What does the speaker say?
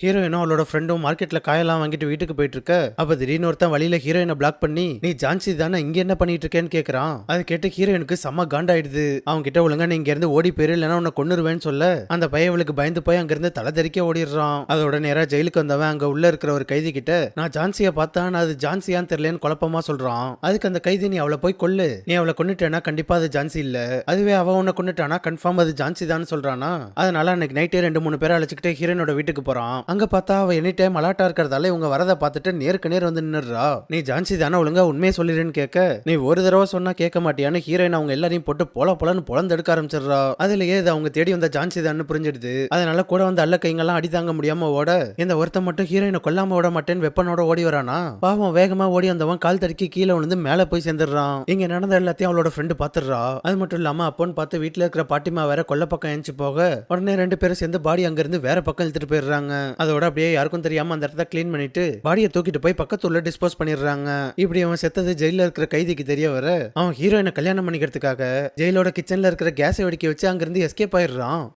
ஹீரோயினும் அவளோட ஃப்ரெண்டும் மார்க்கெட்ல காயெல்லாம் வாங்கிட்டு வீட்டுக்கு போயிட்டு இருக்க. அப்ப திடீர்னு ஒருத்தன் வழியில ஹீரோயினை பிளாக் பண்ணி, நீ ஜான்சி தானே, இங்க என்ன பண்ணிட்டு இருக்கேன்னு கேக்குறான். அதை கேட்டு ஹீரோயினுக்கு செம்ம காண்டாயிடுது. அவங்க கிட்ட ஒழுங்கா நீ இங்க இருந்து ஓடி போயிரு, இல்லைன்னா உன்னை கொன்னுருவேன்னு சொல்ல அந்த பையன் அவளுக்கு பயந்து போய் அங்க இருந்து தலை தெறிக்க ஓடிடுறான். அதோட நேரா ஜெயிலுக்கு வந்தவன் அங்க உள்ள இருக்கிற ஒரு கைதி கிட்ட, நான் ஜான்சியை பார்த்தா நான் அது ஜான்சியான்னு தெரியலன்னு குழப்பமா சொல்றான். அதுக்கு அந்த கைதி, நீ அவளை போய் கொல்லு, நீ அவளை கொன்னுட்டேன்னா கண்டிப்பா அது ஜான்சி இல்ல, அதுவே அவ உன்னை கொன்னுட்டானா கன்ஃபார்ம் அது ஜான்சி தான் சொல்றானா. அதனால அன்னைக்கு நைட்டே 2-3 பேரை அழைச்சிக்கிட்டு ஹீரோனோட வீட்டுக்கு போறான். அங்க பார்த்தா அவ எனி டைம் அலாட்டா இருக்கிறதால இவங்க வரதை பார்த்துட்டு நேருக்கு நேர் வந்து நின்னுறா. நீ ஜான்சி தானே, ஒழுங்கா உண்மையை சொல்லிடுன்னு கேட்க, நீ ஒரு தடவை சொன்னா கேட்க மாட்டியான்னு ஹீரோயின் அவங்க எல்லாரையும் போட்டு பொலன்னு பொழந்தெடுக்க ஆரம்பிச்சிடுறா. அதுலயே இது அவங்க தேடி வந்த ஜான்சி தான் புரிஞ்சிடுது. அதனால கூட வந்து அல்ல கைங்கெல்லாம் அடி தாங்க முடியாம ஓட, இந்த ஒருத்தன் மட்டும் ஹீரோயினை கொல்லாம விட மாட்டேன்னு வெப்பனோட ஓடி வரானா. பாவம் வேகமா ஓடி வந்தவன் கால் தடுக்கி கீழே விழுந்து மேல போய் சேர்ந்துடுறான். இங்க நடந்த எல்லாத்தையும் அவளோட ஃப்ரெண்டு பாத்துடுறா. அது மட்டும் இல்லாம அப்போன்னு பார்த்து வீட்டுல இருக்கிற பாட்டிமா வேற கொல்ல பக்கம் எழுந்து போக, உடனே 2 பேரும் சேர்ந்து பாடி அங்க இருந்து வேற பக்கம் இழுத்துட்டு போயிடுறாங்க. அதோட அப்படியே யாருக்கும் தெரியாம அந்த இடத்த கிளீன் பண்ணிட்டு பாடியை தூக்கிட்டு போய் பக்கத்துல டிஸ்போஸ் பண்ணிடுறாங்க. இப்படி அவன் செத்தது ஜெயில இருக்கிற கைதிக்கு தெரிய வர, அவன் ஹீரோயினை கல்யாணம் பண்ணிக்கிறதுக்காக ஜெயிலோட கிச்சன்ல இருக்கிற கேஸை வெடிக்க வச்சு அங்கிருந்து எஸ்கேப் ஆயிடுறான்.